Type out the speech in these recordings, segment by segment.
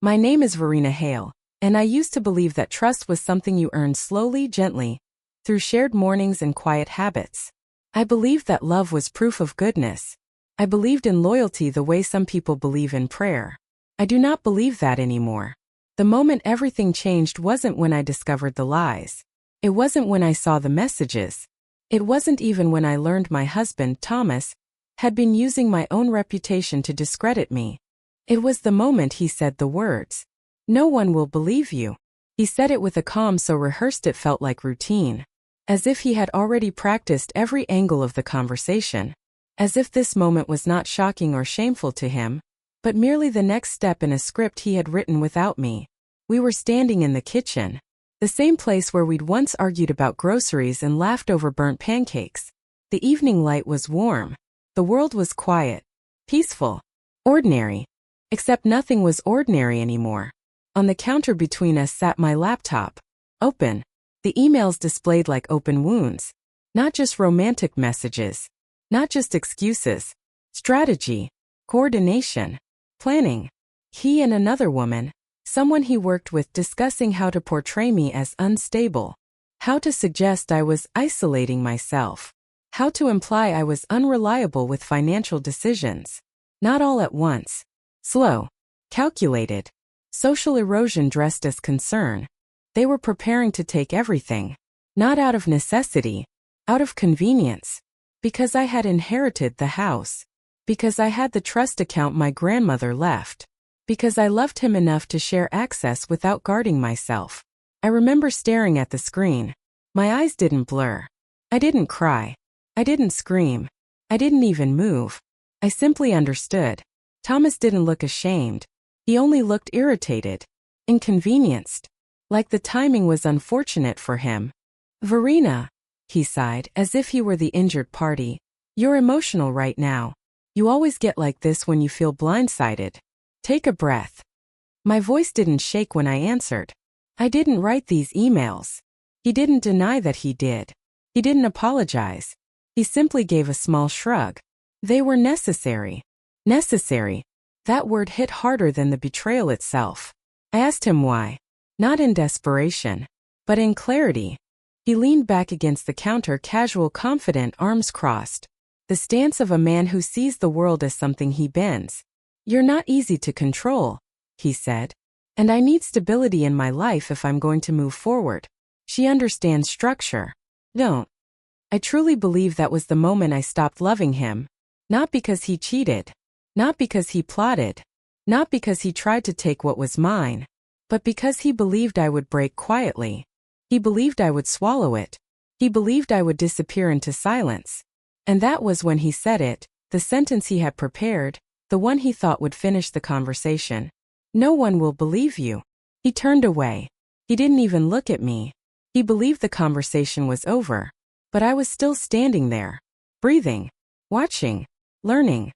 My name is Verena Hale, and I used to believe that trust was something you earned slowly, gently, through shared mornings and quiet habits. I believed that love was proof of goodness. I believed in loyalty the way some people believe in prayer. I do not believe that anymore. The moment everything changed wasn't when I discovered the lies. It wasn't when I saw the messages. It wasn't even when I learned my husband, Thomas, had been using my own reputation to discredit me. It was the moment he said the words, "No one will believe you." He said it with a calm so rehearsed it felt like routine. As if he had already practiced every angle of the conversation. As if this moment was not shocking or shameful to him, but merely the next step in a script he had written without me. We were standing in the kitchen. The same place where we'd once argued about groceries and laughed over burnt pancakes. The evening light was warm. The world was quiet, peaceful, ordinary. Except nothing was ordinary anymore. On the counter between us sat my laptop. Open. The emails displayed like open wounds. Not just romantic messages. Not just excuses. Strategy. Coordination. Planning. He and another woman, someone he worked with, discussing how to portray me as unstable. How to suggest I was isolating myself. How to imply I was unreliable with financial decisions. Not all at once. Slow. Calculated. Social erosion dressed as concern. They were preparing to take everything. Not out of necessity. Out of convenience. Because I had inherited the house. Because I had the trust account my grandmother left. Because I loved him enough to share access without guarding myself. I remember staring at the screen. My eyes didn't blur. I didn't cry. I didn't scream. I didn't even move. I simply understood. Thomas didn't look ashamed. He only looked irritated. Inconvenienced. Like the timing was unfortunate for him. "Verena," he sighed, as if he were the injured party. "You're emotional right now. You always get like this when you feel blindsided. Take a breath." My voice didn't shake when I answered. "I didn't write these emails." He didn't deny that he did. He didn't apologize. He simply gave a small shrug. They were necessary. Necessary. That word hit harder than the betrayal itself. I asked him why. Not in desperation, but in clarity. He leaned back against the counter, casual, confident, arms crossed. The stance of a man who sees the world as something he bends. "You're not easy to control," he said. "And I need stability in my life if I'm going to move forward." She understands structure. Don't. I truly believe that was the moment I stopped loving him. Not because he cheated. Not because he plotted. Not because he tried to take what was mine. But because he believed I would break quietly. He believed I would swallow it. He believed I would disappear into silence. And that was when he said it, the sentence he had prepared, the one he thought would finish the conversation. "No one will believe you." He turned away. He didn't even look at me. He believed the conversation was over. But I was still standing there. Breathing. Watching. Learning.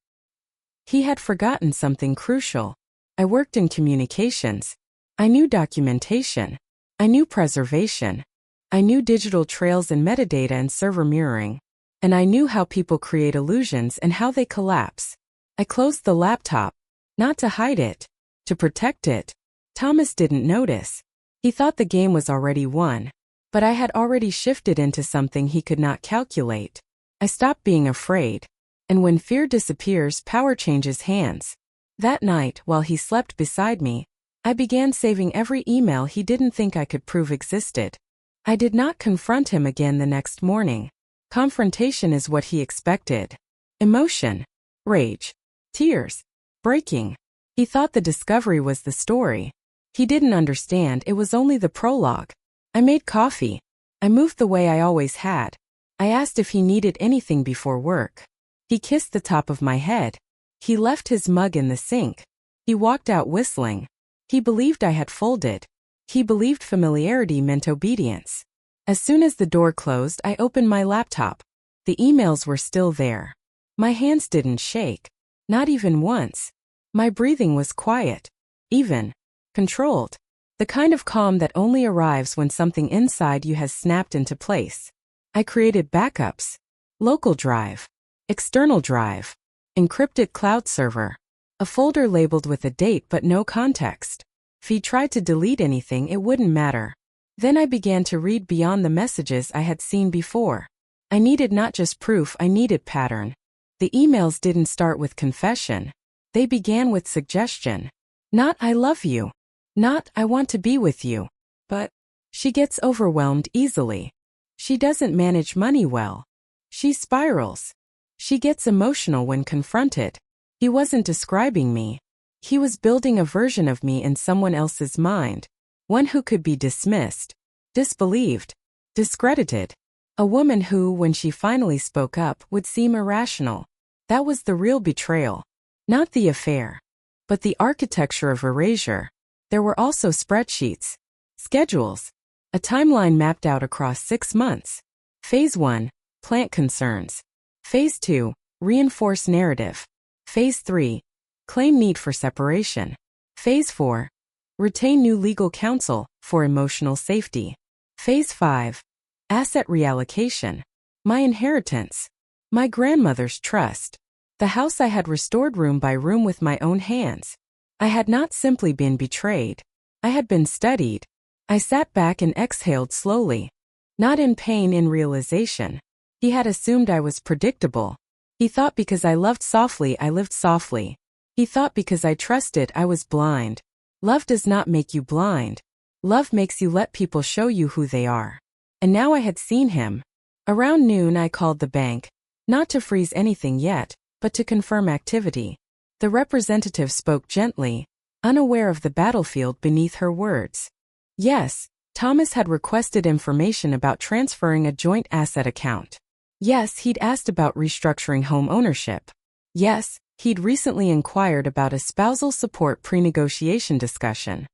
He had forgotten something crucial. I worked in communications. I knew documentation. I knew preservation. I knew digital trails and metadata and server mirroring. And I knew how people create illusions and how they collapse. I closed the laptop. Not to hide it. To protect it. Thomas didn't notice. He thought the game was already won. But I had already shifted into something he could not calculate. I stopped being afraid. And when fear disappears, power changes hands. That night, while he slept beside me, I began saving every email he didn't think I could prove existed. I did not confront him again the next morning. Confrontation is what he expected. Emotion. Rage. Tears. Breaking. He thought the discovery was the story. He didn't understand it was only the prologue. I made coffee. I moved the way I always had. I asked if he needed anything before work. He kissed the top of my head. He left his mug in the sink. He walked out whistling. He believed I had folded. He believed familiarity meant obedience. As soon as the door closed, I opened my laptop. The emails were still there. My hands didn't shake. Not even once. My breathing was quiet. Even. Controlled. The kind of calm that only arrives when something inside you has snapped into place. I created backups. Local drive. External drive. Encrypted cloud server. A folder labeled with a date but no context. If he tried to delete anything, it wouldn't matter. Then I began to read beyond the messages I had seen before. I needed not just proof, I needed pattern. The emails didn't start with confession. They began with suggestion. Not "I love you." Not "I want to be with you." But, "She gets overwhelmed easily. She doesn't manage money well. She spirals. She gets emotional when confronted." He wasn't describing me. He was building a version of me in someone else's mind. One who could be dismissed, disbelieved, discredited. A woman who, when she finally spoke up, would seem irrational. That was the real betrayal. Not the affair, but the architecture of erasure. There were also spreadsheets, schedules, a timeline mapped out across 6 months. Phase 1, plant concerns. Phase 2, reinforce narrative. Phase 3, claim need for separation. Phase 4, retain new legal counsel for emotional safety. Phase 5, asset reallocation. My inheritance. My grandmother's trust. The house I had restored room by room with my own hands. I had not simply been betrayed. I had been studied. I sat back and exhaled slowly. Not in pain, in realization. He had assumed I was predictable. He thought because I loved softly, I lived softly. He thought because I trusted, I was blind. Love does not make you blind. Love makes you let people show you who they are. And now I had seen him. Around noon I called the bank, not to freeze anything yet, but to confirm activity. The representative spoke gently, unaware of the battlefield beneath her words. Yes, Thomas had requested information about transferring a joint asset account. Yes, he'd asked about restructuring home ownership. Yes, he'd recently inquired about a spousal support pre-negotiation discussion.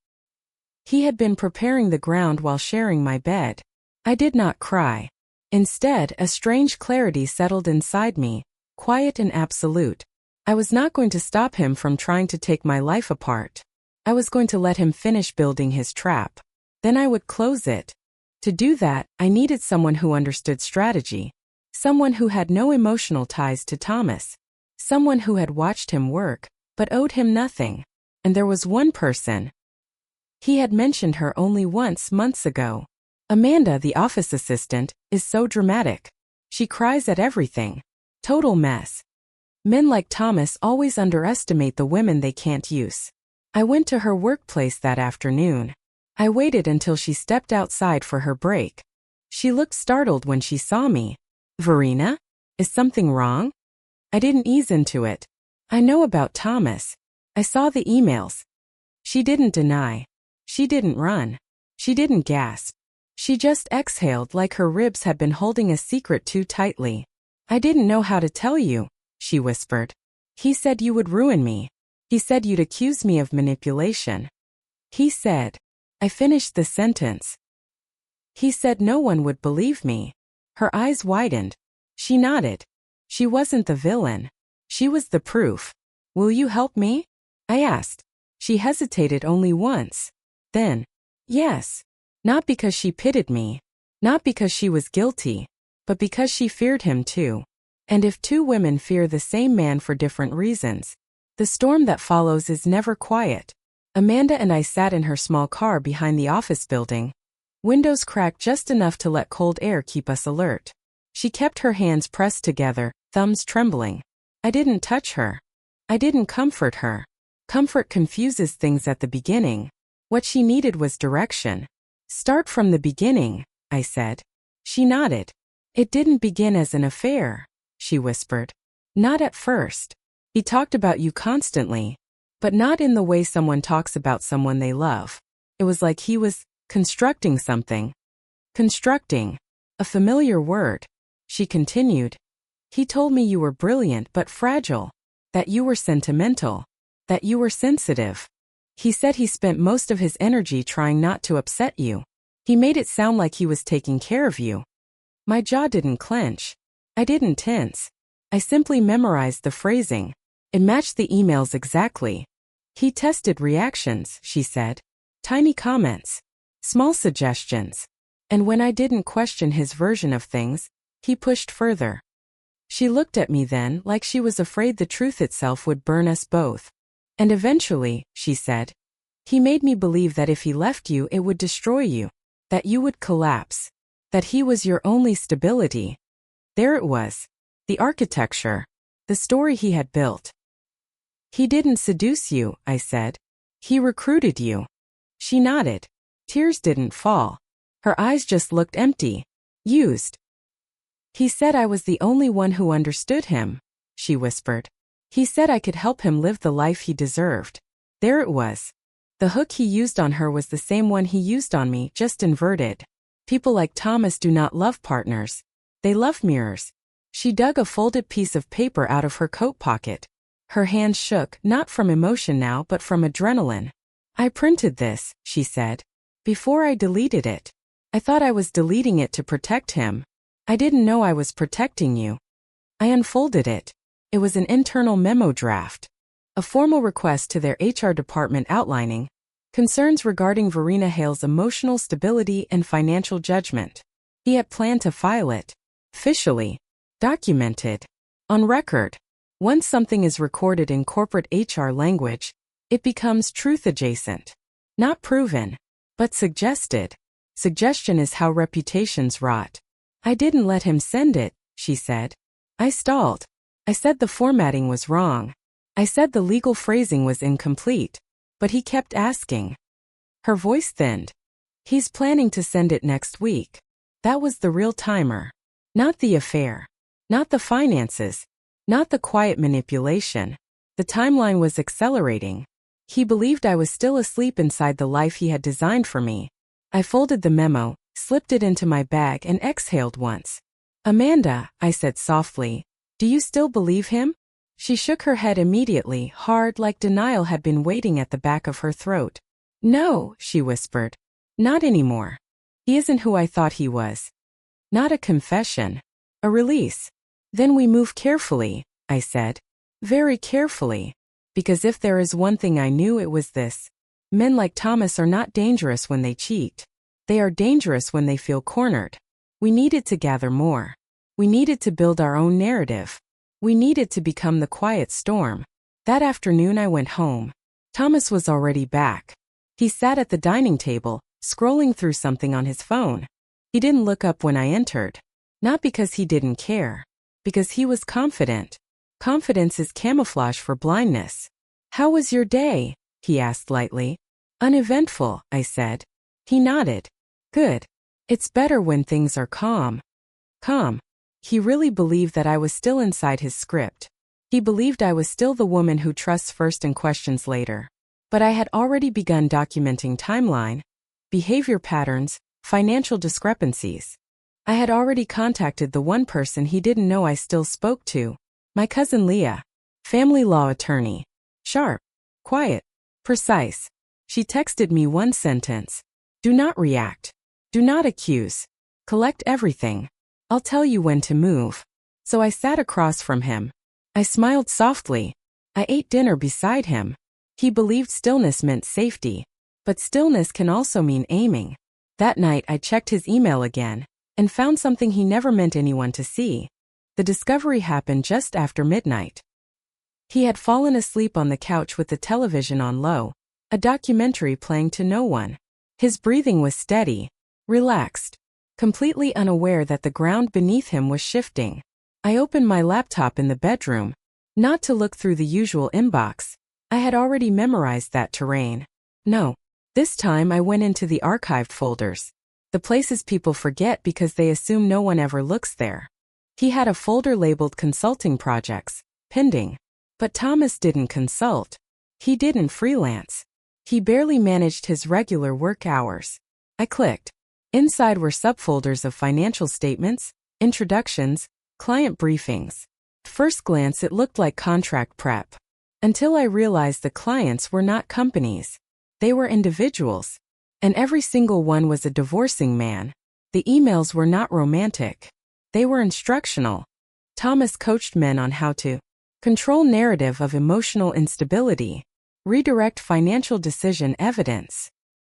He had been preparing the ground while sharing my bed. I did not cry. Instead, a strange clarity settled inside me, quiet and absolute. I was not going to stop him from trying to take my life apart. I was going to let him finish building his trap. Then I would close it. To do that, I needed someone who understood strategy. Someone who had no emotional ties to Thomas. Someone who had watched him work, but owed him nothing. And there was one person. He had mentioned her only once months ago. Amanda, the office assistant, is so dramatic. She cries at everything. Total mess. Men like Thomas always underestimate the women they can't use. I went to her workplace that afternoon. I waited until she stepped outside for her break. She looked startled when she saw me. "Verena? Is something wrong?" I didn't ease into it. I know about Thomas. I saw the emails. She didn't deny. She didn't run. She didn't gasp. She just exhaled like her ribs had been holding a secret too tightly. "I didn't know how to tell you," she whispered. "He said you would ruin me. He said you'd accuse me of manipulation. He said..." I finished the sentence. "He said no one would believe me." Her eyes widened. She nodded. She wasn't the villain. She was the proof. "Will you help me?" I asked. She hesitated only once. Then, "Yes." Not because she pitied me. Not because she was guilty. But because she feared him too. And if two women fear the same man for different reasons, the storm that follows is never quiet. Amanda and I sat in her small car behind the office building. Windows cracked just enough to let cold air keep us alert. She kept her hands pressed together, thumbs trembling. I didn't touch her. I didn't comfort her. Comfort confuses things at the beginning. What she needed was direction. "Start from the beginning," I said. She nodded. "It didn't begin as an affair," she whispered. "Not at first. He talked about you constantly. But not in the way someone talks about someone they love. It was like he was constructing something. Constructing. A familiar word. She continued. "He told me you were brilliant but fragile. That you were sentimental. That you were sensitive. He said he spent most of his energy trying not to upset you. He made it sound like he was taking care of you." My jaw didn't clench. I didn't tense. I simply memorized the phrasing. It matched the emails exactly. "He tested reactions," she said. "Tiny comments. Small suggestions. And when I didn't question his version of things, he pushed further." She looked at me then like she was afraid the truth itself would burn us both. "And eventually," she said, He made me believe that if he left you, it would destroy you, that you would collapse, that he was your only stability. There it was. The architecture. The story he had built. He didn't seduce you, I said. He recruited you. She nodded. Tears didn't fall. Her eyes just looked empty. Used. He said I was the only one who understood him, she whispered. He said I could help him live the life he deserved. There it was. The hook he used on her was the same one he used on me, just inverted. People like Thomas do not love partners. They love mirrors. She dug a folded piece of paper out of her coat pocket. Her hands shook, not from emotion now but from adrenaline. I printed this, she said. Before I deleted it. I thought I was deleting it to protect him. I didn't know I was protecting you. I unfolded it. It was an internal memo draft. A formal request to their HR department outlining concerns regarding Verena Hale's emotional stability and financial judgment. He had planned to file it. Officially. Documented. On record. Once something is recorded in corporate HR language, it becomes truth adjacent. Not proven, but suggested. Suggestion is how reputations rot. I didn't let him send it, she said. I stalled. I said the formatting was wrong. I said the legal phrasing was incomplete. But he kept asking. Her voice thinned. He's planning to send it next week. That was the real timer. Not the affair. Not the finances. Not the quiet manipulation. The timeline was accelerating. He believed I was still asleep inside the life he had designed for me. I folded the memo, slipped it into my bag and exhaled once. Amanda, I said softly, do you still believe him? She shook her head immediately, hard like denial had been waiting at the back of her throat. No, she whispered. Not anymore. He isn't who I thought he was. Not a confession. A release. Then we move carefully, I said. Very carefully. Because if there is one thing I knew, it was this. Men like Thomas are not dangerous when they cheat. They are dangerous when they feel cornered. We needed to gather more. We needed to build our own narrative. We needed to become the quiet storm. That afternoon I went home. Thomas was already back. He sat at the dining table, scrolling through something on his phone. He didn't look up when I entered. Not because he didn't care. Because he was confident. Confidence is camouflage for blindness. How was your day? He asked lightly. Uneventful, I said. He nodded. Good. It's better when things are calm. Calm. He really believed that I was still inside his script. He believed I was still the woman who trusts first and questions later. But I had already begun documenting timeline, behavior patterns, financial discrepancies. I had already contacted the one person he didn't know I still spoke to, my cousin Leah, family law attorney. Sharp, quiet, precise. She texted me one sentence. Do not react. Do not accuse. Collect everything. I'll tell you when to move. So I sat across from him. I smiled softly. I ate dinner beside him. He believed stillness meant safety. But stillness can also mean aiming. That night I checked his email again and found something he never meant anyone to see. The discovery happened just after midnight. He had fallen asleep on the couch with the television on low, a documentary playing to no one. His breathing was steady, relaxed, completely unaware that the ground beneath him was shifting. I opened my laptop in the bedroom, not to look through the usual inbox. I had already memorized that terrain. No. This time I went into the archived folders. The places people forget because they assume no one ever looks there. He had a folder labeled Consulting Projects, pending. But Thomas didn't consult. He didn't freelance. He barely managed his regular work hours. I clicked. Inside were subfolders of financial statements, introductions, client briefings. At first glance it looked like contract prep. Until I realized the clients were not companies. They were individuals. And every single one was a divorcing man. The emails were not romantic. They were instructional. Thomas coached men on how to control narrative of emotional instability, redirect financial decision evidence,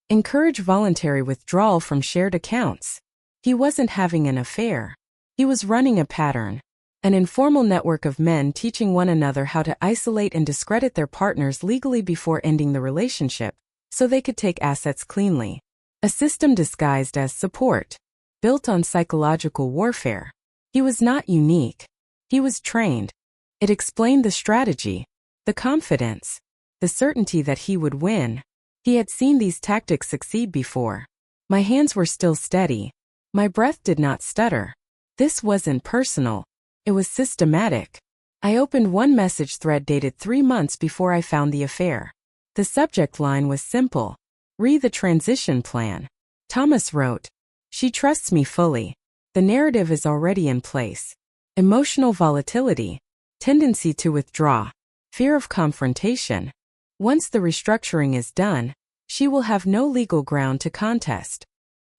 encourage voluntary withdrawal from shared accounts. He wasn't having an affair. He was running a pattern, an informal network of men teaching one another how to isolate and discredit their partners legally before ending the relationship. so they could take assets cleanly. A system disguised as support, built on psychological warfare. He was not unique. He was trained. It explained the strategy, the confidence, the certainty that he would win. He had seen these tactics succeed before. My hands were still steady. My breath did not stutter. This wasn't personal. It was systematic. I opened one message thread dated 3 months before I found the affair. The subject line was simple. Read the transition plan. Thomas wrote, "She trusts me fully. The narrative is already in place. Emotional volatility, tendency to withdraw, fear of confrontation. Once the restructuring is done, she will have no legal ground to contest."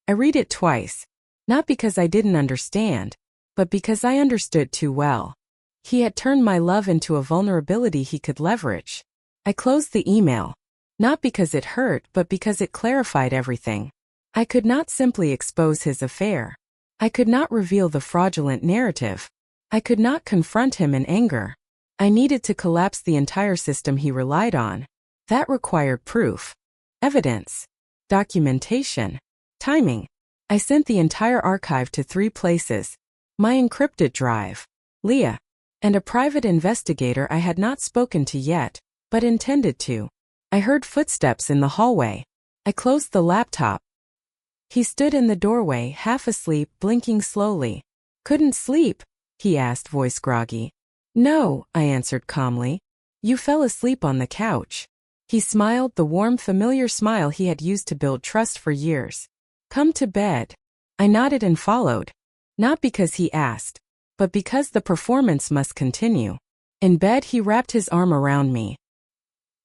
I read it twice, not because I didn't understand, but because I understood too well. He had turned my love into a vulnerability he could leverage. I closed the email, not because it hurt, but because it clarified everything. I could not simply expose his affair. I could not reveal the fraudulent narrative. I could not confront him in anger. I needed to collapse the entire system he relied on. That required proof, evidence, documentation, timing. I sent the entire archive to 3 places: my encrypted drive, Leah, and a private investigator I had not spoken to yet, but intended to. I heard footsteps in the hallway. I closed the laptop. He stood in the doorway, half asleep, blinking slowly. "Couldn't sleep?" he asked, voice groggy. "No," I answered calmly. "You fell asleep on the couch." He smiled, the warm, familiar smile he had used to build trust for years. "Come to bed." I nodded and followed. Not because he asked, but because the performance must continue. In bed, he wrapped his arm around me.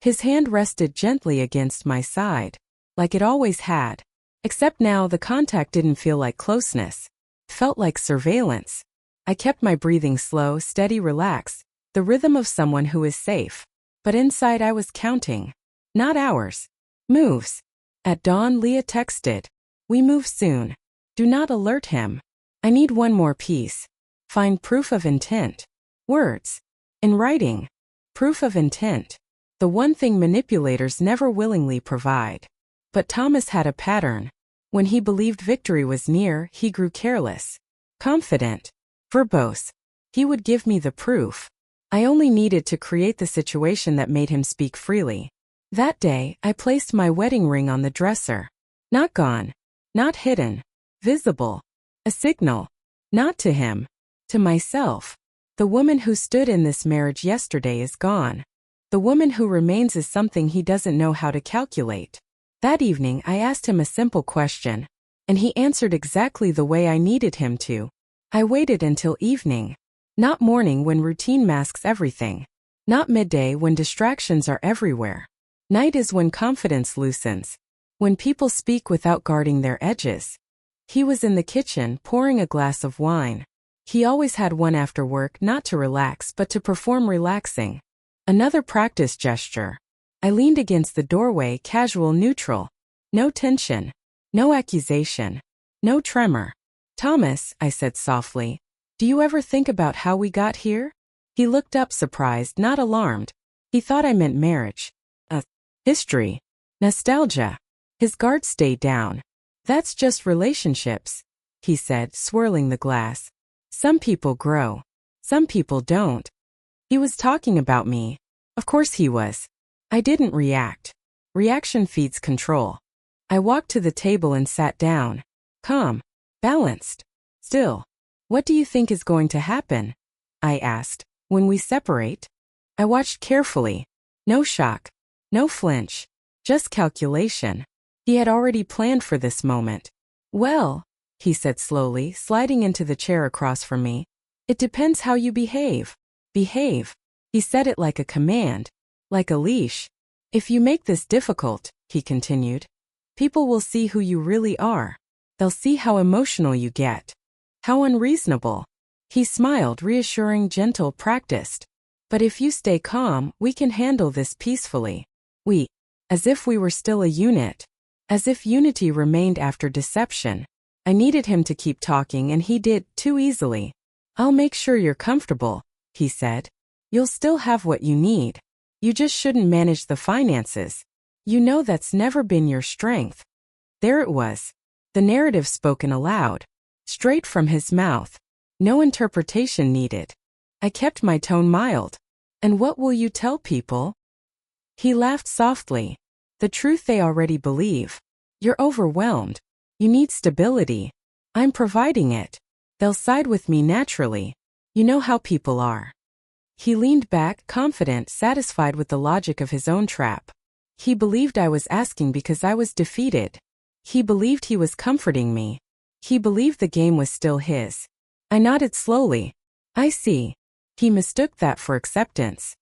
His hand rested gently against my side, like it always had. Except now the contact didn't feel like closeness. It felt like surveillance. I kept my breathing slow, steady, relaxed, the rhythm of someone who is safe. But inside I was counting. Not hours. Moves. At dawn, Leah texted, "We move soon. Do not alert him. I need one more piece. Find proof of intent." Words. In writing. Proof of intent. The one thing manipulators never willingly provide. But Thomas had a pattern. When he believed victory was near, he grew careless. Confident. Verbose. He would give me the proof. I only needed to create the situation that made him speak freely. That day, I placed my wedding ring on the dresser. Not gone. Not hidden. Visible. A signal. Not to him. To myself. The woman who stood in this marriage yesterday is gone. The woman who remains is something he doesn't know how to calculate. That evening, I asked him a simple question, and he answered exactly the way I needed him to. I waited until evening. Not morning when routine masks everything. Not midday when distractions are everywhere. Night is when confidence loosens. When people speak without guarding their edges. He was in the kitchen, pouring a glass of wine. He always had one after work, not to relax but to perform relaxing. Another practice gesture. I leaned against the doorway, casual, neutral. No tension. No accusation. No tremor. "Thomas," I said softly, "do you ever think about how we got here?" He looked up, surprised, not alarmed. He thought I meant marriage. History. Nostalgia. His guard stayed down. "That's just relationships," he said, swirling the glass. "Some people grow. Some people don't." He was talking about me. Of course he was. I didn't react. Reaction feeds control. I walked to the table and sat down. Calm. Balanced. Still. "What do you think is going to happen?" I asked. "When we separate?" I watched carefully. No shock. No flinch. Just calculation. He had already planned for this moment. "Well," he said slowly, sliding into the chair across from me, "it depends how you behave." Behave. He said it like a command. Like a leash. "If you make this difficult," he continued, "people will see who you really are. They'll see how emotional you get. How unreasonable." He smiled, reassuring, gentle, practiced. "But if you stay calm, we can handle this peacefully." We. As if we were still a unit. As if unity remained after deception. I needed him to keep talking and he did, too easily. "I'll make sure you're comfortable," he said. "You'll still have what you need. You just shouldn't manage the finances." You know that's never been your strength. There it was. The narrative spoken aloud. Straight from his mouth. No interpretation needed. I kept my tone mild. And what will you tell people? He laughed softly. The truth they already believe. You're overwhelmed. You need stability. I'm providing it. They'll side with me naturally. You know how people are. He leaned back, confident, satisfied with the logic of his own trap. He believed I was asking because I was defeated. He believed he was comforting me. He believed the game was still his. I nodded slowly. I see. He mistook that for acceptance.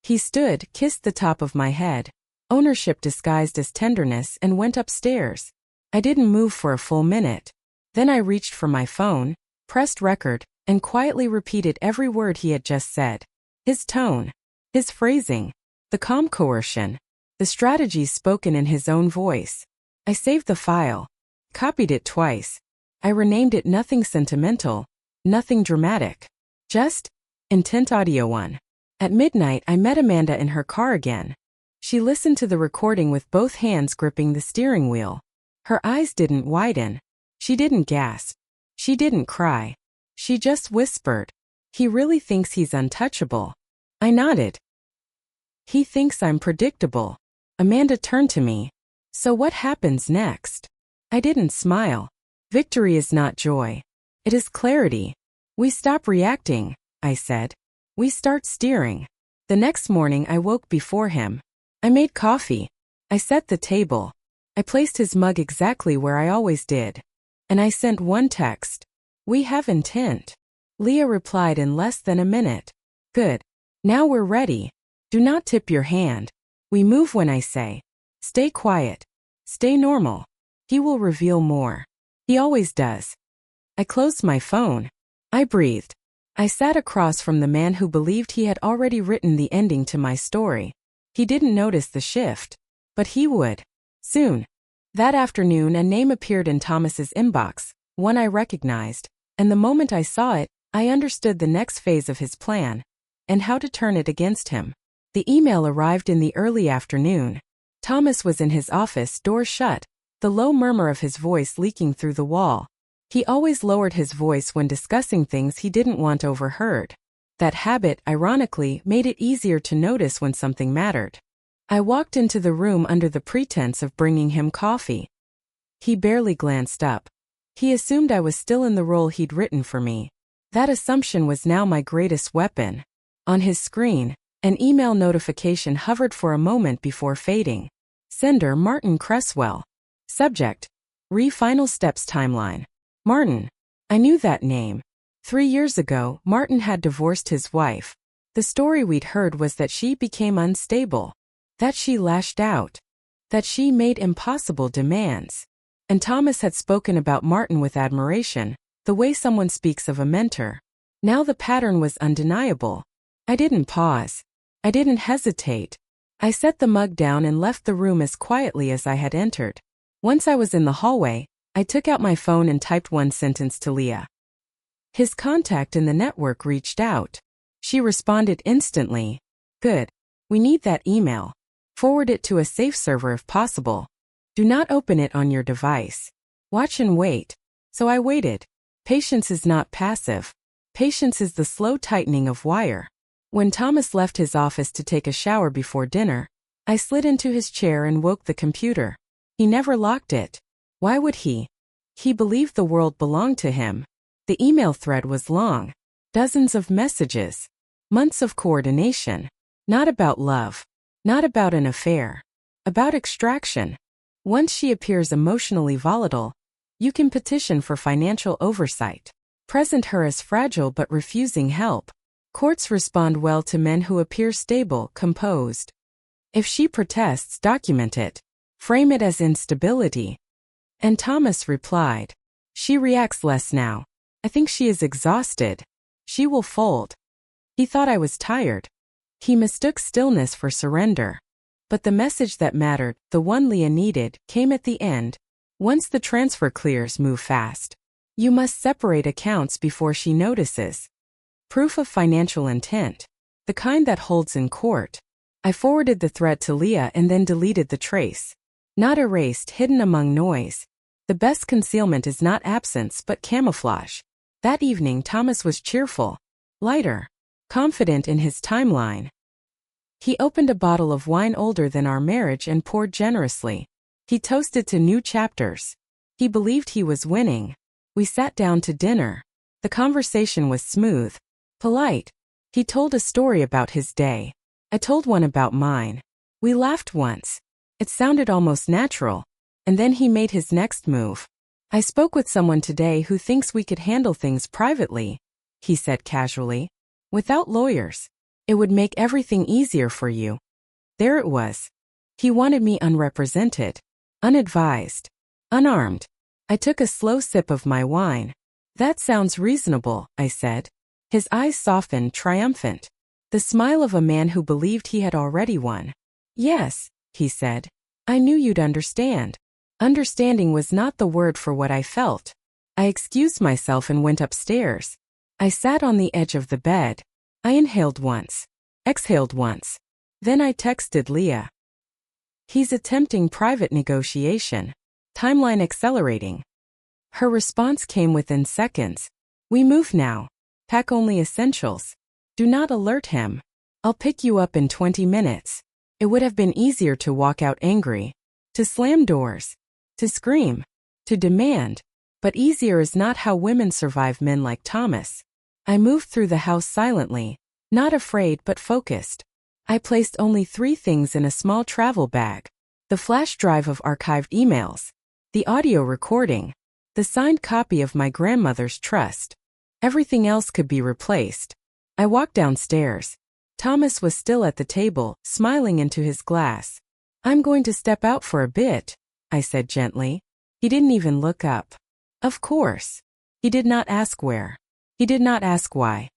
He stood, kissed the top of my head. Ownership disguised as tenderness, and went upstairs. I didn't move for a full minute. Then I reached for my phone, pressed record, and quietly repeated every word he had just said. His tone. His phrasing. The calm coercion. The strategies spoken in his own voice. I saved the file. Copied it twice. I renamed it nothing sentimental, nothing dramatic. Just Intent Audio 1. At midnight I met Amanda in her car again. She listened to the recording with both hands gripping the steering wheel. Her eyes didn't widen. She didn't gasp. She didn't cry. She just whispered. He really thinks he's untouchable. I nodded. He thinks I'm predictable. Amanda turned to me. So what happens next? I didn't smile. Victory is not joy. It is clarity. We stop reacting, I said. We start steering. The next morning I woke before him. I made coffee. I set the table. I placed his mug exactly where I always did. And I sent one text. We have intent. Leah replied in less than a minute. Good. Now we're ready. Do not tip your hand. We move when I say. Stay quiet. Stay normal. He will reveal more. He always does. I closed my phone. I breathed. I sat across from the man who believed he had already written the ending to my story. He didn't notice the shift. But he would. Soon. That afternoon a name appeared in Thomas's inbox, one I recognized, and the moment I saw it, I understood the next phase of his plan, and how to turn it against him. The email arrived in the early afternoon. Thomas was in his office, door shut, the low murmur of his voice leaking through the wall. He always lowered his voice when discussing things he didn't want overheard. That habit, ironically, made it easier to notice when something mattered. I walked into the room under the pretense of bringing him coffee. He barely glanced up. He assumed I was still in the role he'd written for me. That assumption was now my greatest weapon. On his screen, an email notification hovered for a moment before fading. Sender Martin Cresswell. Subject. Final Steps Timeline. Martin. I knew that name. 3 years ago, Martin had divorced his wife. The story we'd heard was that she became unstable. That she lashed out. That she made impossible demands. And Thomas had spoken about Martin with admiration, the way someone speaks of a mentor. Now the pattern was undeniable. I didn't pause. I didn't hesitate. I set the mug down and left the room as quietly as I had entered. Once I was in the hallway, I took out my phone and typed one sentence to Leah. His contact in the network reached out. She responded instantly. Good. We need that email. Forward it to a safe server if possible. Do not open it on your device. Watch and wait. So I waited. Patience is not passive. Patience is the slow tightening of wire. When Thomas left his office to take a shower before dinner, I slid into his chair and woke the computer. He never locked it. Why would he? He believed the world belonged to him. The email thread was long. Dozens of messages. Months of coordination. Not about love. Not about an affair. About extraction. Once she appears emotionally volatile, you can petition for financial oversight. Present her as fragile but refusing help. Courts respond well to men who appear stable, composed. If she protests, document it. Frame it as instability. And Thomas replied. She reacts less now. I think she is exhausted. She will fold. He thought I was tired. He mistook stillness for surrender. But the message that mattered, the one Leah needed, came at the end. Once the transfer clears, move fast. You must separate accounts before she notices. Proof of financial intent. The kind that holds in court. I forwarded the thread to Leah and then deleted the trace. Not erased, hidden among noise. The best concealment is not absence but camouflage. That evening Thomas was cheerful, lighter, confident in his timeline. He opened a bottle of wine older than our marriage and poured generously. He toasted to new chapters. He believed he was winning. We sat down to dinner. The conversation was smooth, polite. He told a story about his day. I told one about mine. We laughed once. It sounded almost natural. And then he made his next move. I spoke with someone today who thinks we could handle things privately, he said casually. Without lawyers. It would make everything easier for you. There it was. He wanted me unrepresented, unadvised, unarmed. I took a slow sip of my wine. That sounds reasonable, I said. His eyes softened, triumphant. The smile of a man who believed he had already won. Yes, he said. I knew you'd understand. Understanding was not the word for what I felt. I excused myself and went upstairs. I sat on the edge of the bed. I inhaled once, exhaled once. Then I texted Leah. He's attempting private negotiation. Timeline accelerating. Her response came within seconds. We move now. Pack only essentials. Do not alert him. I'll pick you up in 20 minutes. It would have been easier to walk out angry, to slam doors, to scream, to demand. But easier is not how women survive men like Thomas. I moved through the house silently, not afraid but focused. I placed only 3 things in a small travel bag. The flash drive of archived emails, the audio recording, the signed copy of my grandmother's trust. Everything else could be replaced. I walked downstairs. Thomas was still at the table, smiling into his glass. I'm going to step out for a bit, I said gently. He didn't even look up. Of course. He did not ask where. He did not ask why.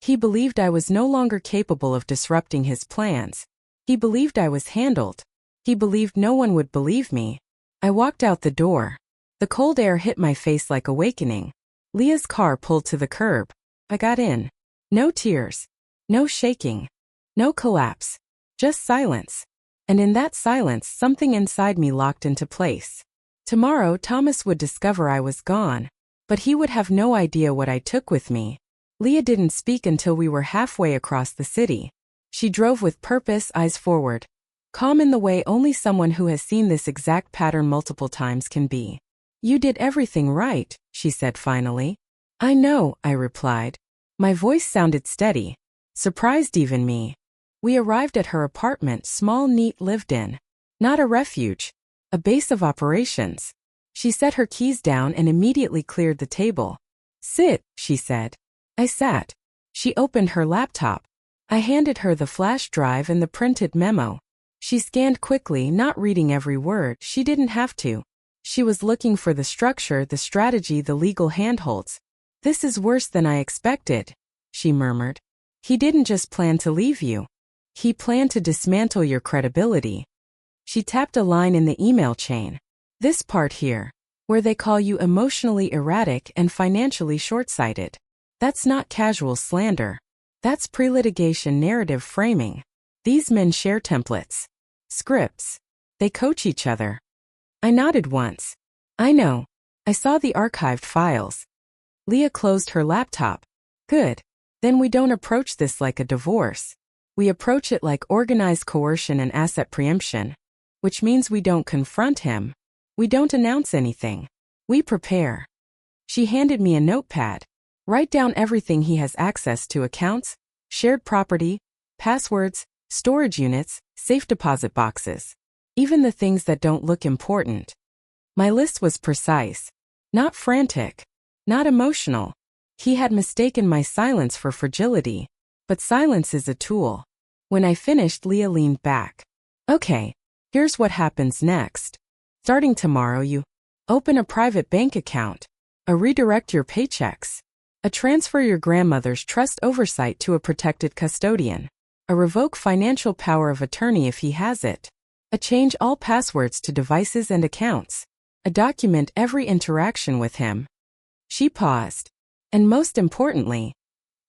He believed I was no longer capable of disrupting his plans. He believed I was handled. He believed no one would believe me. I walked out the door. The cold air hit my face like awakening. Leah's car pulled to the curb. I got in. No tears. No shaking. No collapse. Just silence. And in that silence, something inside me locked into place. Tomorrow, Thomas would discover I was gone. But he would have no idea what I took with me. Leah didn't speak until we were halfway across the city. She drove with purpose, eyes forward. Calm in the way only someone who has seen this exact pattern multiple times can be. You did everything right, she said finally. I know, I replied. My voice sounded steady. Surprised even me. We arrived at her apartment, small, neat, lived in. Not a refuge. A base of operations. She set her keys down and immediately cleared the table. Sit, she said. I sat. She opened her laptop. I handed her the flash drive and the printed memo. She scanned quickly, not reading every word. She didn't have to. She was looking for the structure, the strategy, the legal handholds. This is worse than I expected, she murmured. He didn't just plan to leave you. He planned to dismantle your credibility. She tapped a line in the email chain. This part here, where they call you emotionally erratic and financially short-sighted. That's not casual slander. That's pre-litigation narrative framing. These men share templates. Scripts. They coach each other. I nodded once. I know. I saw the archived files. Leah closed her laptop. Good. Then we don't approach this like a divorce. We approach it like organized coercion and asset preemption. Which means we don't confront him. We don't announce anything. We prepare. She handed me a notepad. Write down everything he has access to: accounts, shared property, passwords, storage units, safe deposit boxes. Even the things that don't look important. My list was precise. Not frantic. Not emotional. He had mistaken my silence for fragility. But silence is a tool. When I finished, Leah leaned back. Okay, here's what happens next. Starting tomorrow, you open a private bank account, a redirect your paychecks, a transfer your grandmother's trust oversight to a protected custodian, a revoke financial power of attorney if he has it, a change all passwords to devices and accounts, a document every interaction with him. She paused. And most importantly,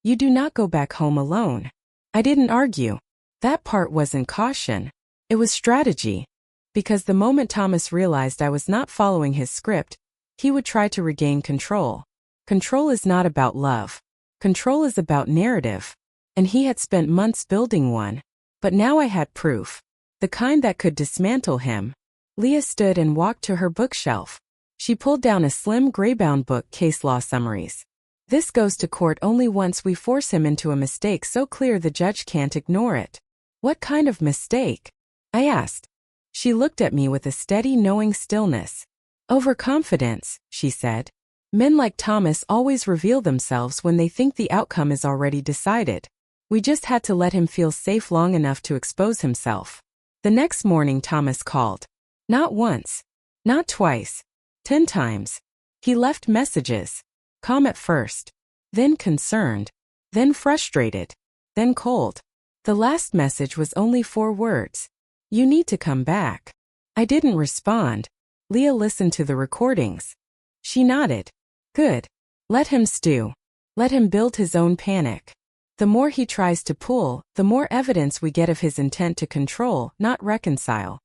you do not go back home alone. I didn't argue. That part wasn't caution. It was strategy. Because the moment Thomas realized I was not following his script, he would try to regain control. Control is not about love. Control is about narrative. And he had spent months building one. But now I had proof. The kind that could dismantle him. Leah stood and walked to her bookshelf. She pulled down a slim gray-bound book, Case Law Summaries. This goes to court only once we force him into a mistake so clear the judge can't ignore it. What kind of mistake? I asked. She looked at me with a steady, knowing stillness. Overconfidence, she said. Men like Thomas always reveal themselves when they think the outcome is already decided. We just had to let him feel safe long enough to expose himself. The next morning Thomas called. Not once. Not twice. 10 times. He left messages. Calm at first. Then concerned. Then frustrated. Then cold. The last message was only 4 words. You need to come back. I didn't respond. Leah listened to the recordings. She nodded. Good. Let him stew. Let him build his own panic. The more he tries to pull, the more evidence we get of his intent to control, not reconcile.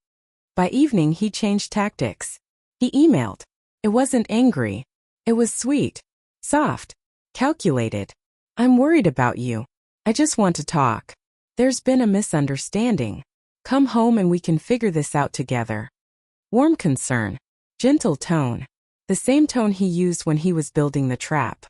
By evening he changed tactics. He emailed. It wasn't angry. It was sweet. Soft. Calculated. I'm worried about you. I just want to talk. There's been a misunderstanding. Come home and we can figure this out together. Warm concern. Gentle tone. The same tone he used when he was building the trap.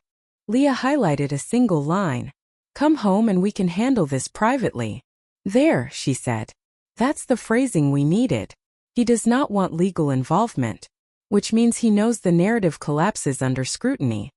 Leah highlighted a single line. Come home and we can handle this privately. There, she said. That's the phrasing we needed. He does not want legal involvement, which means he knows the narrative collapses under scrutiny.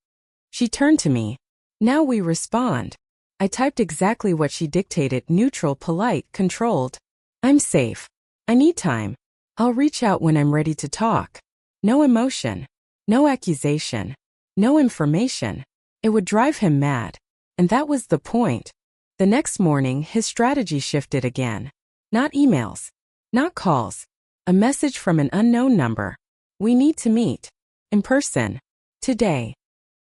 She turned to me. Now we respond. I typed exactly what she dictated, neutral, polite, controlled. I'm safe. I need time. I'll reach out when I'm ready to talk. No emotion. No accusation. No information. It would drive him mad. And that was the point. The next morning, his strategy shifted again. Not emails. Not calls. A message from an unknown number. We need to meet. In person. Today.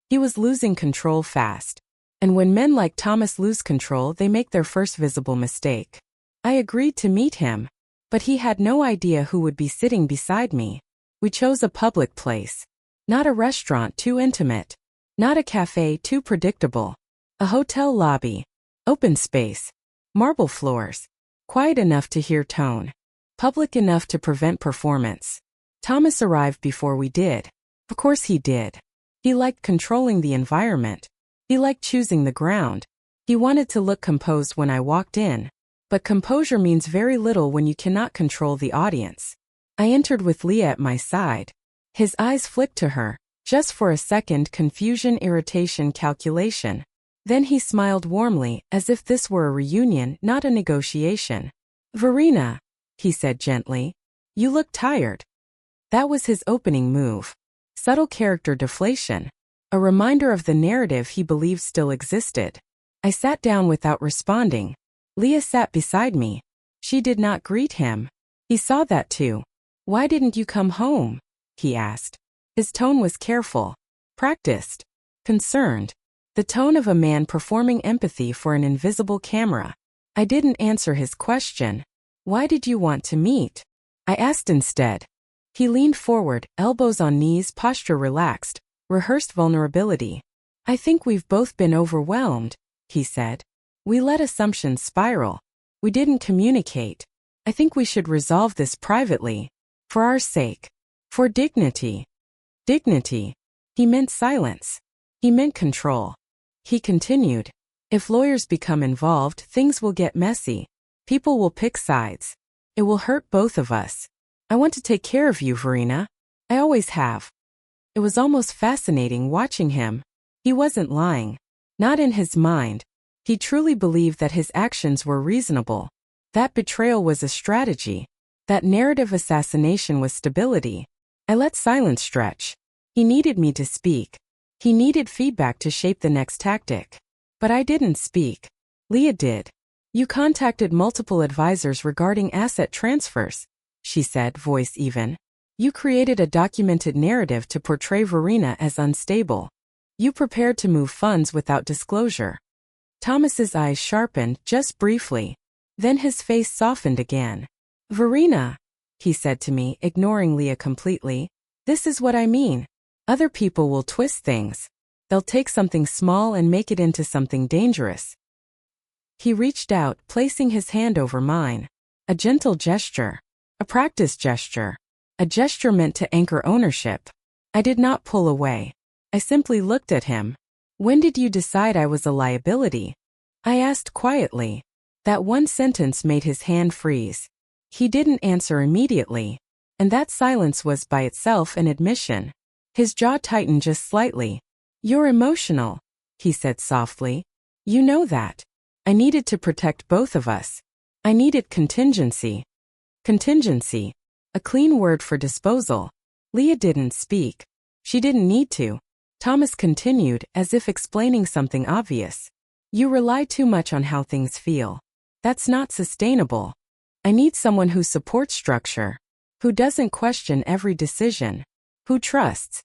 He was losing control fast. And when men like Thomas lose control, they make their first visible mistake. I agreed to meet him. But he had no idea who would be sitting beside me. We chose a public place. Not a restaurant too intimate. Not a cafe too predictable. A hotel lobby. Open space. Marble floors. Quiet enough to hear tone. Public enough to prevent performance. Thomas arrived before we did. Of course he did. He liked controlling the environment. He liked choosing the ground. He wanted to look composed when I walked in. But composure means very little when you cannot control the audience. I entered with Leah at my side. His eyes flicked to her. Just for a second, confusion, irritation, calculation. Then he smiled warmly, as if this were a reunion, not a negotiation. Verena, he said gently. You look tired. That was his opening move. Subtle character deflation. A reminder of the narrative he believed still existed. I sat down without responding. Leah sat beside me. She did not greet him. He saw that too. Why didn't you come home? He asked. His tone was careful. Practiced. Concerned. The tone of a man performing empathy for an invisible camera. I didn't answer his question. Why did you want to meet? I asked instead. He leaned forward, elbows on knees, posture relaxed, rehearsed vulnerability. I think we've both been overwhelmed, he said. We let assumptions spiral. We didn't communicate. I think we should resolve this privately. For our sake. For dignity. Dignity. He meant silence. He meant control. He continued. If lawyers become involved, things will get messy. People will pick sides. It will hurt both of us. I want to take care of you, Verena. I always have. It was almost fascinating watching him. He wasn't lying. Not in his mind. He truly believed that his actions were reasonable. That betrayal was a strategy. That narrative assassination was stability. I let silence stretch. He needed me to speak. He needed feedback to shape the next tactic. But I didn't speak. Leah did. You contacted multiple advisors regarding asset transfers, she said, voice even. You created a documented narrative to portray Verena as unstable. You prepared to move funds without disclosure. Thomas's eyes sharpened, just briefly. Then his face softened again. Verena, he said to me, ignoring Leah completely, this is what I mean. Other people will twist things. They'll take something small and make it into something dangerous. He reached out, placing his hand over mine. A gentle gesture. A practice gesture. A gesture meant to anchor ownership. I did not pull away. I simply looked at him. When did you decide I was a liability? I asked quietly. That one sentence made his hand freeze. He didn't answer immediately, and that silence was by itself an admission. His jaw tightened just slightly. You're emotional, he said softly. You know that. I needed to protect both of us. I needed contingency. Contingency. A clean word for disposal. Leah didn't speak. She didn't need to. Thomas continued, as if explaining something obvious. You rely too much on how things feel. That's not sustainable. I need someone who supports structure, who doesn't question every decision, who trusts.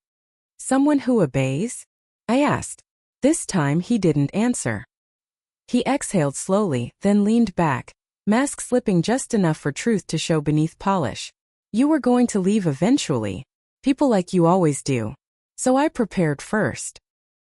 Someone who obeys? I asked. This time he didn't answer. He exhaled slowly, then leaned back, mask slipping just enough for truth to show beneath polish. You were going to leave eventually. People like you always do. So I prepared first.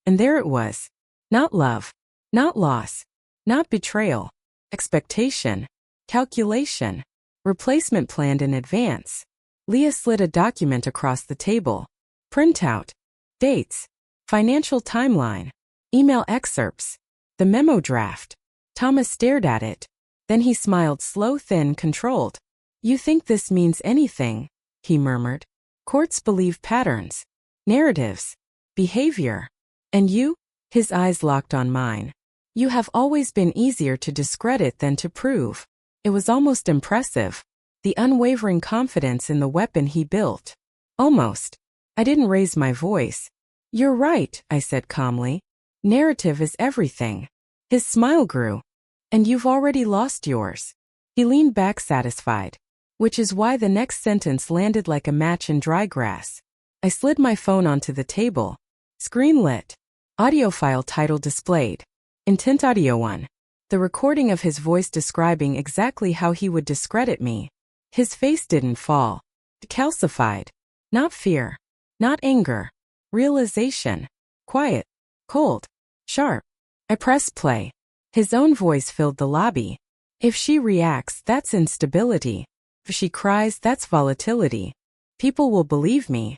And there it was. Not love. Not loss. Not betrayal. Expectation. Calculation. Replacement planned in advance. Leah slid a document across the table. Printout. Dates. Financial timeline. Email excerpts. The memo draft. Thomas stared at it. Then he smiled, slow, thin, controlled. You think this means anything? He murmured. Courts believe patterns. Narratives. Behavior. And you? His eyes locked on mine. You have always been easier to discredit than to prove. It was almost impressive. The unwavering confidence in the weapon he built. Almost. I didn't raise my voice. You're right, I said calmly. Narrative is everything. His smile grew. And you've already lost yours. He leaned back satisfied. Which is why the next sentence landed like a match in dry grass. I slid my phone onto the table. Screen lit. Audio file title displayed. Intent audio 1. The recording of his voice describing exactly how he would discredit me. His face didn't fall. Calcified. Not fear. Not anger. Realization. Quiet. Cold. Sharp. I pressed play. His own voice filled the lobby. If she reacts, that's instability. If she cries, that's volatility. People will believe me.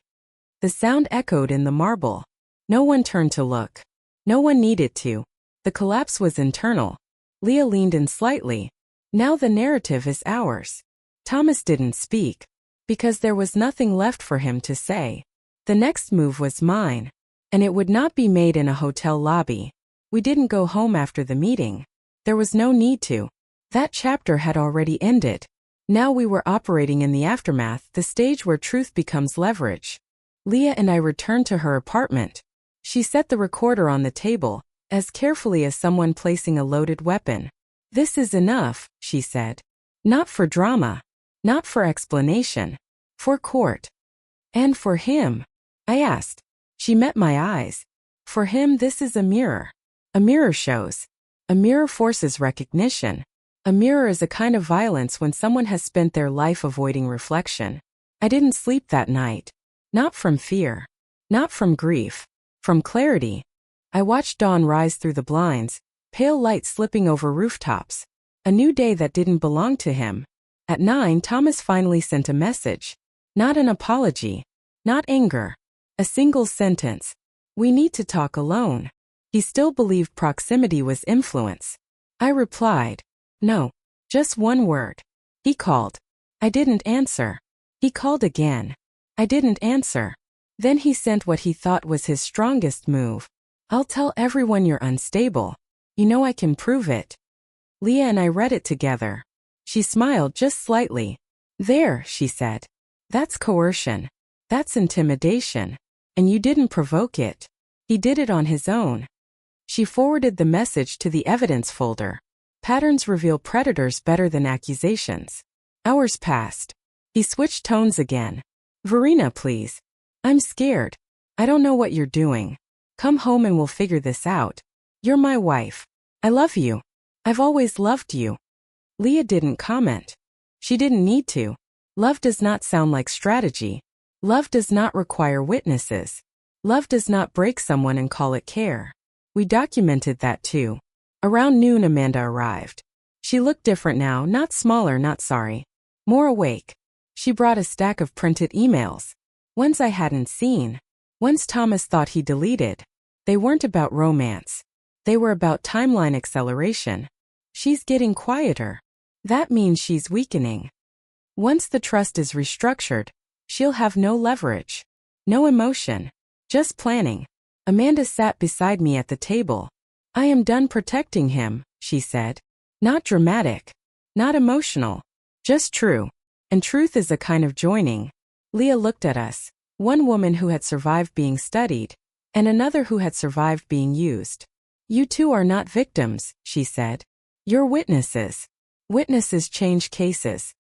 The sound echoed in the marble. No one turned to look. No one needed to. The collapse was internal. Leah leaned in slightly. Now the narrative is ours. Thomas didn't speak. Because there was nothing left for him to say. The next move was mine. And it would not be made in a hotel lobby. We didn't go home after the meeting. There was no need to. That chapter had already ended. Now we were operating in the aftermath, the stage where truth becomes leverage. Leah and I returned to her apartment. She set the recorder on the table, as carefully as someone placing a loaded weapon. This is enough, she said. Not for drama. Not for explanation. For court. And for him? I asked. She met my eyes. For him, this is a mirror. A mirror shows. A mirror forces recognition. A mirror is a kind of violence when someone has spent their life avoiding reflection. I didn't sleep that night. Not from fear. Not from grief. From clarity. I watched dawn rise through the blinds, pale light slipping over rooftops. A new day that didn't belong to him. At 9, Thomas finally sent a message. Not an apology. Not anger. A single sentence. We need to talk alone. He still believed proximity was influence. I replied. No. Just one word. He called. I didn't answer. He called again. I didn't answer. Then he sent what he thought was his strongest move. I'll tell everyone you're unstable. You know I can prove it. Leah and I read it together. She smiled just slightly. There, she said. That's coercion. That's intimidation. And you didn't provoke it. He did it on his own. She forwarded the message to the evidence folder. Patterns reveal predators better than accusations. Hours passed. He switched tones again. Verena, please. I'm scared. I don't know what you're doing. Come home and we'll figure this out. You're my wife. I love you. I've always loved you. Leah didn't comment. She didn't need to. Love does not sound like strategy. Love does not require witnesses. Love does not break someone and call it care. We documented that too. Around noon, Amanda arrived. She looked different now, not smaller, not sorry. More awake. She brought a stack of printed emails. Ones I hadn't seen. Ones Thomas thought he deleted. They weren't about romance. They were about timeline acceleration. She's getting quieter. That means she's weakening. Once the trust is restructured, she'll have no leverage. No emotion. Just planning. Amanda sat beside me at the table. I am done protecting him, she said. Not dramatic. Not emotional. Just true. And truth is a kind of joining. Leah looked at us. One woman who had survived being studied, and another who had survived being used. You two are not victims, she said. You're witnesses. Witnesses change cases.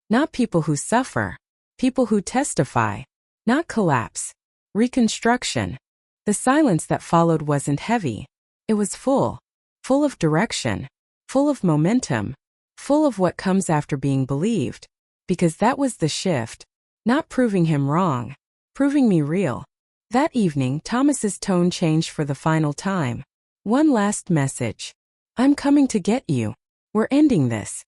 Not people who suffer. People who testify. Not collapse. Reconstruction. The silence that followed wasn't heavy. It was full. Full of direction. Full of momentum. Full of what comes after being believed. Because that was the shift. Not proving him wrong. Proving me real. That evening, Thomas's tone changed for the final time. One last message. I'm coming to get you. We're ending this.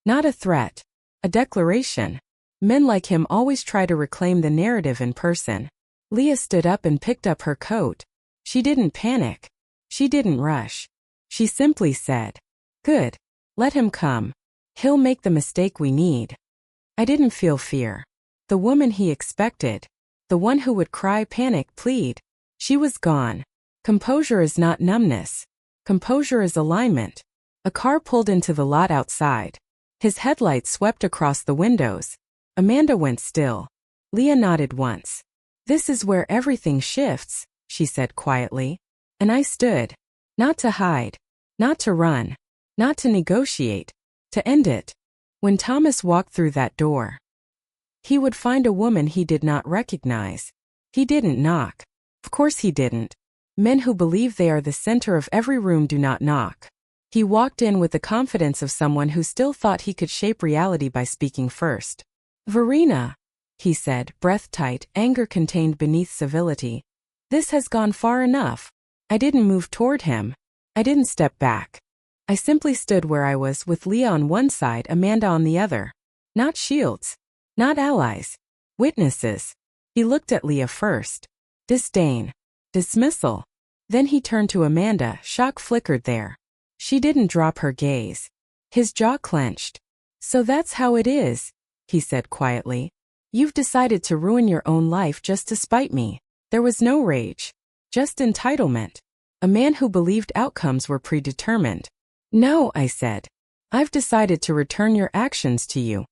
Not a threat. A declaration. Men like him always try to reclaim the narrative in person. Leah stood up and picked up her coat. She didn't panic. She didn't rush. She simply said, "Good. Let him come. He'll make the mistake we need." I didn't feel fear. The woman he expected. The one who would cry, panic, plead. She was gone. Composure is not numbness. Composure is alignment. A car pulled into the lot outside. His headlights swept across the windows. Amanda went still. Leah nodded once. This is where everything shifts, she said quietly. And I stood. Not to hide. Not to run. Not to negotiate. To end it. When Thomas walked through that door, he would find a woman he did not recognize. He didn't knock. Of course he didn't. Men who believe they are the center of every room do not knock. He walked in with the confidence of someone who still thought he could shape reality by speaking first. "Verena," he said, breath tight, anger contained beneath civility. "This has gone far enough." I didn't move toward him. I didn't step back. I simply stood where I was, with Leah on one side, Amanda on the other. Not shields. Not allies. Witnesses. He looked at Leah first. Disdain. Dismissal. Then he turned to Amanda, shock flickered there. She didn't drop her gaze. His jaw clenched. "So that's how it is," he said quietly. "You've decided to ruin your own life just to spite me." There was no rage. Just entitlement. A man who believed outcomes were predetermined. "No," I said. "I've decided to return your actions to you."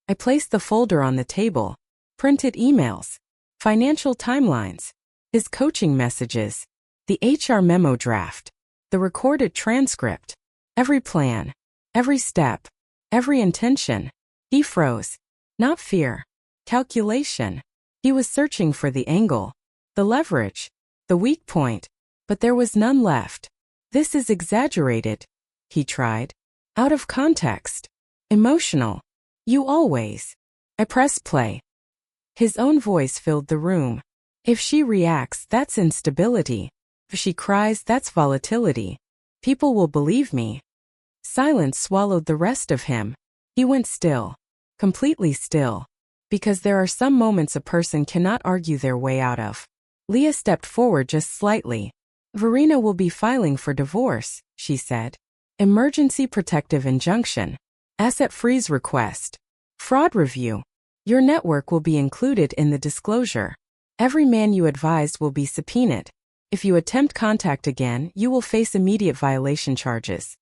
I placed the folder on the table. Printed emails. Financial timelines. His coaching messages. The HR memo draft. The recorded transcript. Every plan. Every step. Every intention. He froze. Not fear. Calculation. He was searching for the angle. The leverage. The weak point. But there was none left. "This is exaggerated," he tried. "Out of context. Emotional. You always." I pressed play. His own voice filled the room. "If she reacts, that's instability. If she cries, that's volatility. People will believe me." Silence swallowed the rest of him. He went still. Completely still. Because there are some moments a person cannot argue their way out of. Leah stepped forward just slightly. "Verena will be filing for divorce," she said. "Emergency protective injunction. Asset freeze request. Fraud review. Your network will be included in the disclosure. Every man you advised will be subpoenaed. If you attempt contact again, you will face immediate violation charges."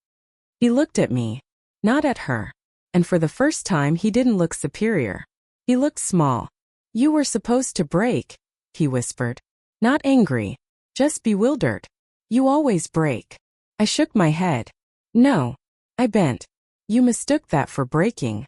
He looked at me. Not at her. And for the first time, he didn't look superior. He looked small. "You were supposed to break," he whispered. Not angry. Just bewildered. "You always break." I shook my head. "No." I bent. "You mistook that for breaking."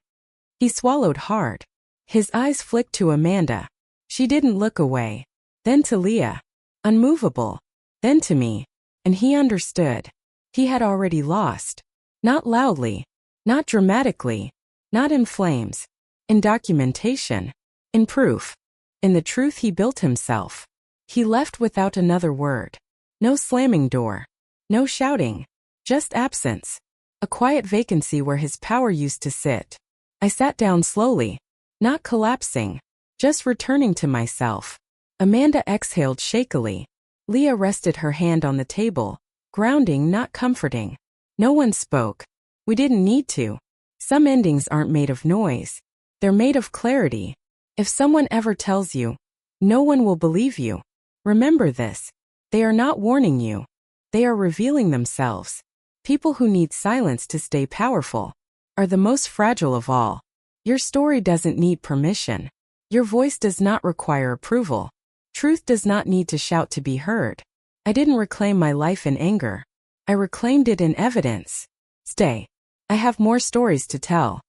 He swallowed hard. His eyes flicked to Amanda. She didn't look away. Then to Leah. Unmovable. Then to me. And he understood. He had already lost. Not loudly. Not dramatically. Not in flames. In documentation. In proof. In the truth he built himself. He left without another word. No slamming door. No shouting. Just absence. A quiet vacancy where his power used to sit. I sat down slowly. Not collapsing. Just returning to myself. Amanda exhaled shakily. Leah rested her hand on the table, grounding, not comforting. No one spoke. We didn't need to. Some endings aren't made of noise. They're made of clarity. If someone ever tells you, no one will believe you, remember this. They are not warning you. They are revealing themselves. People who need silence to stay powerful are the most fragile of all. Your story doesn't need permission. Your voice does not require approval. Truth does not need to shout to be heard. I didn't reclaim my life in anger. I reclaimed it in evidence. Stay. I have more stories to tell.